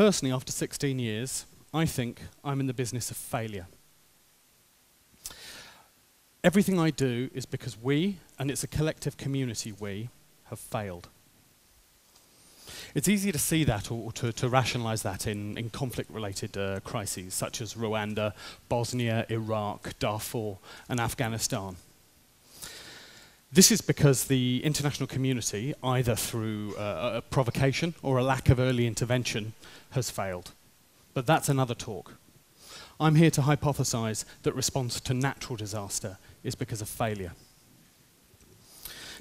personally, after 16 years, I think I'm in the business of failure. Everything I do is because we, and it's a collective community we, have failed. It's easy to see that or to rationalize that in conflict-related crises, such as Rwanda, Bosnia, Iraq, Darfur, and Afghanistan. This is because the international community, either through a provocation or a lack of early intervention, has failed. But that's another talk. I'm here to hypothesize that response to natural disaster is because of failure.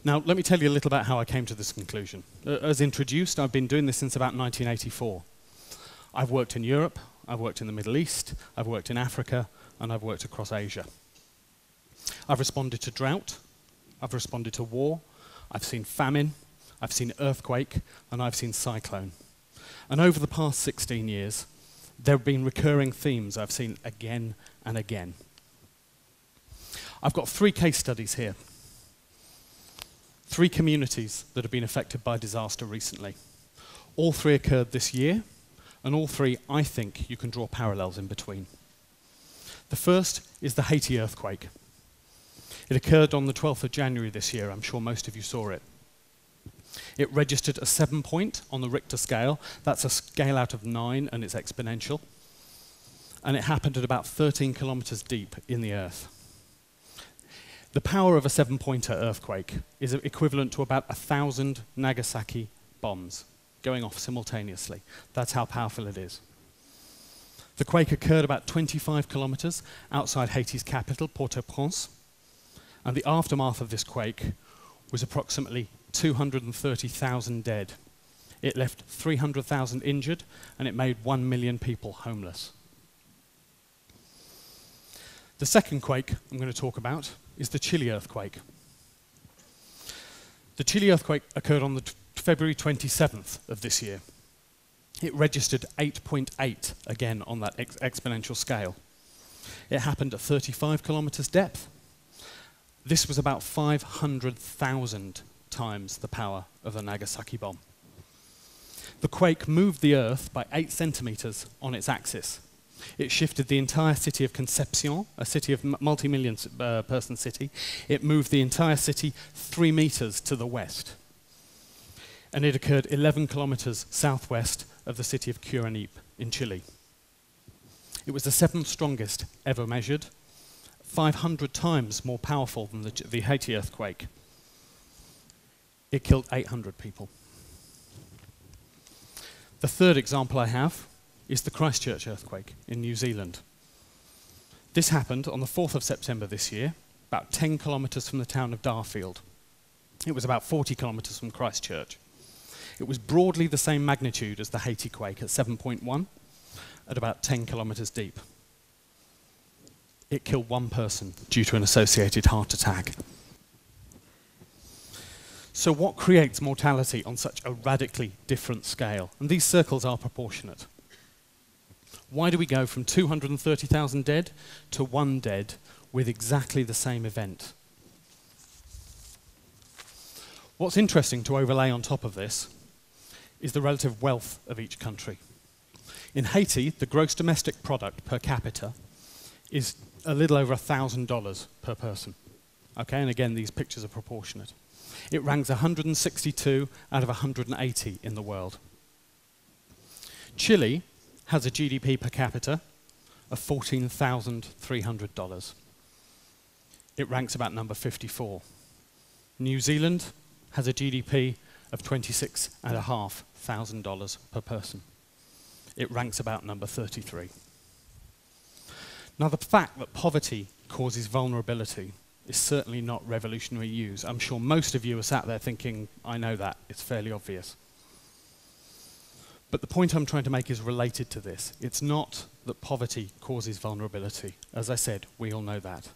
Now, let me tell you a little about how I came to this conclusion. As introduced, I've been doing this since about 1984. I've worked in Europe, I've worked in the Middle East, I've worked in Africa, and I've worked across Asia. I've responded to drought, I've responded to war, I've seen famine, I've seen earthquake, and I've seen cyclone. And over the past 16 years, there have been recurring themes I've seen again and again. I've got 3 case studies here. 3 communities that have been affected by disaster recently. All 3 occurred this year, and all 3, I think, you can draw parallels in between. The first is the Haiti earthquake. It occurred on the 12th of January this year. I'm sure most of you saw it. It registered a 7-point on the Richter scale. That's a scale out of 9, and it's exponential. And it happened at about 13 kilometers deep in the earth. The power of a 7-pointer earthquake is equivalent to about 1,000 Nagasaki bombs going off simultaneously. That's how powerful it is. The quake occurred about 25 kilometers outside Haiti's capital, Port-au-Prince, and the aftermath of this quake was approximately 230,000 dead. It left 300,000 injured, and it made 1 million people homeless. The second quake I'm going to talk about is the Chile earthquake. The Chile earthquake occurred on the February 27th of this year. It registered 8.8 again on that exponential scale. It happened at 35 kilometers depth. This was about 500,000 times the power of the Nagasaki bomb. The quake moved the Earth by 8 centimeters on its axis. It shifted the entire city of Concepcion, a city of multi-million person city. It moved the entire city 3 meters to the west. And it occurred 11 kilometers southwest of the city of Curanipe in Chile. It was the 7th strongest ever measured, 500 times more powerful than the Haiti earthquake. It killed 800 people. The third example I have is the Christchurch earthquake in New Zealand. This happened on the 4th of September this year, about 10 kilometers from the town of Darfield. It was about 40 kilometers from Christchurch. It was broadly the same magnitude as the Haiti quake at 7.1, at about 10 kilometers deep. It killed 1 person due to an associated heart attack. So what creates mortality on such a radically different scale? And these circles are proportionate. Why do we go from 230,000 dead to 1 dead with exactly the same event? What's interesting to overlay on top of this is the relative wealth of each country. In Haiti, the gross domestic product per capita is a little over $1,000 per person. Okay, and again, these pictures are proportionate. It ranks 162 out of 180 in the world. Chile has a GDP per capita of $14,300. It ranks about number 54. New Zealand has a GDP of $26,500 per person. It ranks about number 33. Now, the fact that poverty causes vulnerability is certainly not revolutionary news. I'm sure most of you are sat there thinking, I know that, it's fairly obvious. But the point I'm trying to make is related to this. It's not that poverty causes vulnerability. As I said, we all know that.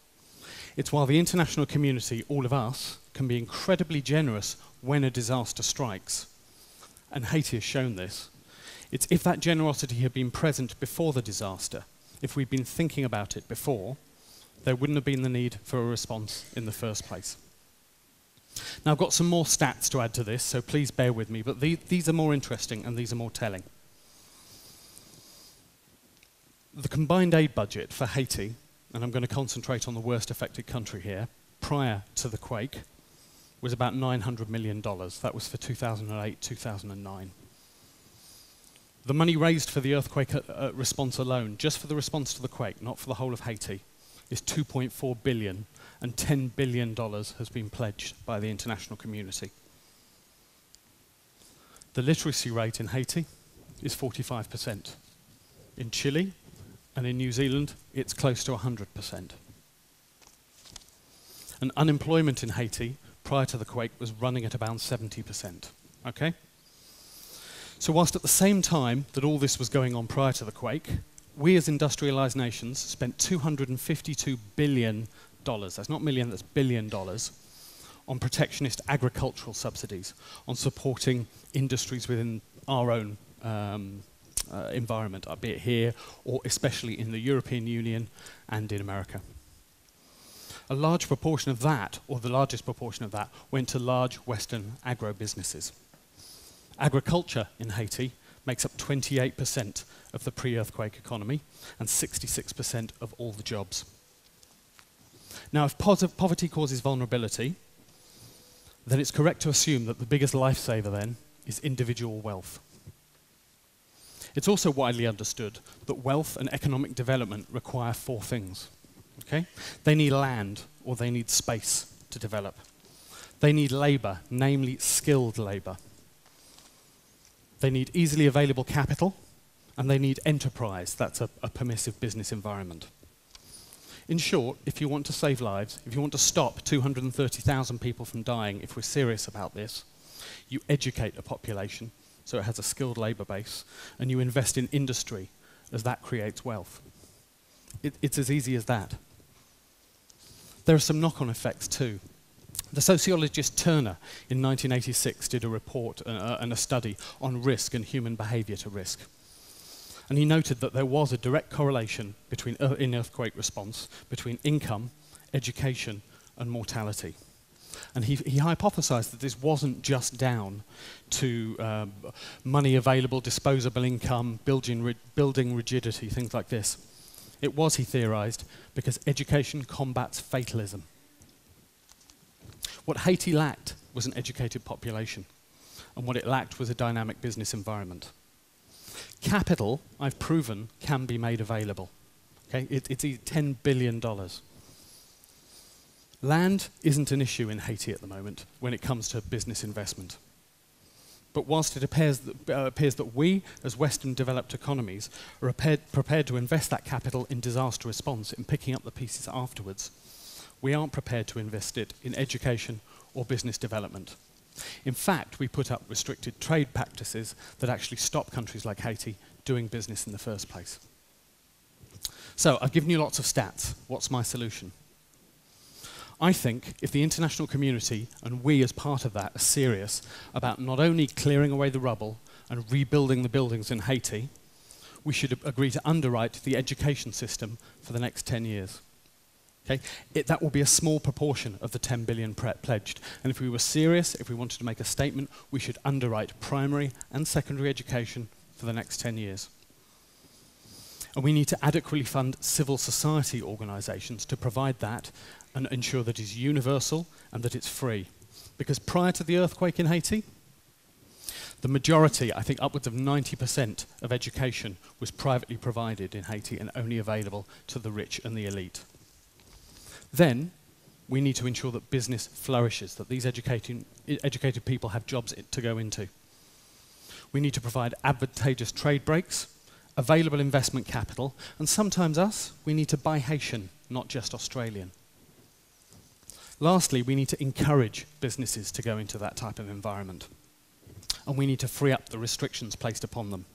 It's while the international community, all of us, can be incredibly generous when a disaster strikes, and Haiti has shown this, it's if that generosity had been present before the disaster, if we'd been thinking about it before, there wouldn't have been the need for a response in the first place. Now, I've got some more stats to add to this, so please bear with me, but these are more interesting and these are more telling. The combined aid budget for Haiti, and I'm going to concentrate on the worst affected country here, prior to the quake, was about $900 million. That was for 2008, 2009. The money raised for the earthquake response alone, just for the response to the quake, not for the whole of Haiti, is $2.4 billion, and $10 billion has been pledged by the international community. The literacy rate in Haiti is 45%. In Chile and in New Zealand, it's close to 100%. And unemployment in Haiti prior to the quake was running at about 70%. Okay? So whilst at the same time that all this was going on prior to the quake, we as industrialized nations spent $252 billion, that's not million, that's $1 billion, on protectionist agricultural subsidies, on supporting industries within our own environment, be it here or especially in the European Union and in America. A large proportion of that, or the largest proportion of that, went to large Western agro-businesses. Agriculture in Haiti makes up 28% of the pre-earthquake economy and 66% of all the jobs. Now, if poverty causes vulnerability, then it's correct to assume that the biggest lifesaver then is individual wealth. It's also widely understood that wealth and economic development require four things. Okay? They need land, or they need space to develop. They need labor, namely skilled labor. They need easily available capital, and they need enterprise, that's a permissive business environment. In short, if you want to save lives, if you want to stop 230,000 people from dying, if we're serious about this, you educate a population so it has a skilled labor base, and you invest in industry as that creates wealth. It's as easy as that. There are some knock-on effects too. The sociologist Turner in 1986 did a report and a study on risk and human behavior to risk. And he noted that there was a direct correlation between, in earthquake response between income, education, and mortality. And he hypothesized that this wasn't just down to money available, disposable income, building rigidity, things like this. It was, he theorized, because education combats fatalism. What Haiti lacked was an educated population, and what it lacked was a dynamic business environment. Capital, I've proven, can be made available. Okay? It's $10 billion. Land isn't an issue in Haiti at the moment when it comes to business investment. But whilst it appears that we, as Western developed economies, are prepared to invest that capital in disaster response, in picking up the pieces afterwards, we aren't prepared to invest it in education or business development. In fact, we put up restricted trade practices that actually stop countries like Haiti doing business in the first place. So, I've given you lots of stats. What's my solution? I think if the international community, and we as part of that, are serious about not only clearing away the rubble and rebuilding the buildings in Haiti, we should agree to underwrite the education system for the next 10 years. Okay? That will be a small proportion of the 10 billion pledged. And if we were serious, if we wanted to make a statement, we should underwrite primary and secondary education for the next 10 years. And we need to adequately fund civil society organisations to provide that and ensure that it's universal and that it's free. Because prior to the earthquake in Haiti, the majority, I think upwards of 90% of education was privately provided in Haiti and only available to the rich and the elite. Then, we need to ensure that business flourishes, that these educated people have jobs to go into. We need to provide advantageous trade breaks, available investment capital, and sometimes we need to buy Haitian, not just Australian. Lastly, we need to encourage businesses to go into that type of environment. And we need to free up the restrictions placed upon them.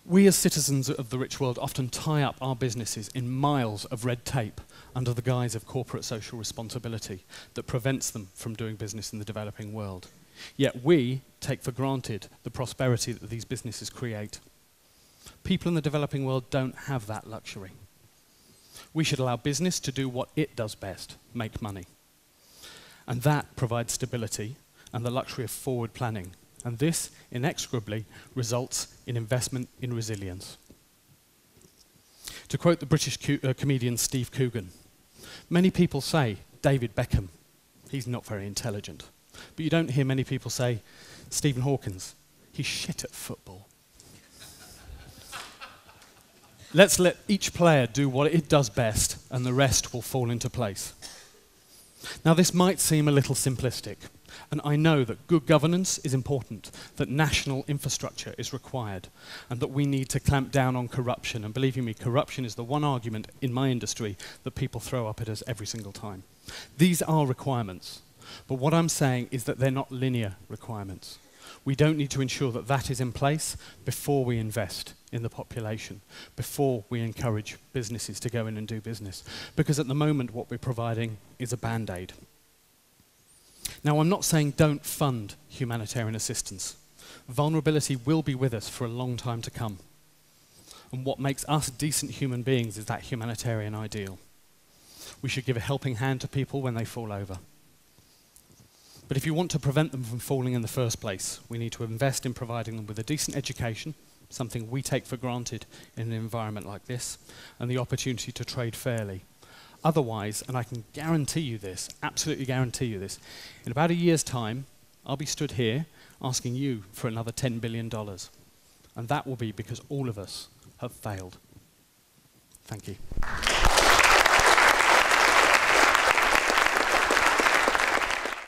We as citizens of the rich world often tie up our businesses in miles of red tape under the guise of corporate social responsibility that prevents them from doing business in the developing world. Yet we take for granted the prosperity that these businesses create. People in the developing world don't have that luxury. We should allow business to do what it does best, make money. And that provides stability and the luxury of forward planning. And this, inexorably, results in investment in resilience. To quote the British comedian Steve Coogan, many people say, David Beckham, he's not very intelligent. But you don't hear many people say, Stephen Hawkins, he's shit at football. Let's let each player do what it does best, and the rest will fall into place. Now, this might seem a little simplistic, and I know that good governance is important, that national infrastructure is required, and that we need to clamp down on corruption. And believe you me, corruption is the one argument in my industry that people throw up at us every single time. These are requirements, but what I'm saying is that they're not linear requirements. We don't need to ensure that that is in place before we invest in the population, before we encourage businesses to go in and do business. Because at the moment, what we're providing is a band-aid. Now, I'm not saying don't fund humanitarian assistance. Vulnerability will be with us for a long time to come. And what makes us decent human beings is that humanitarian ideal. We should give a helping hand to people when they fall over. But if you want to prevent them from falling in the first place, we need to invest in providing them with a decent education, something we take for granted in an environment like this, and the opportunity to trade fairly. Otherwise, and I can guarantee you this, absolutely guarantee you this, in about a year's time, I'll be stood here asking you for another $10 billion. And that will be because all of us have failed. Thank you.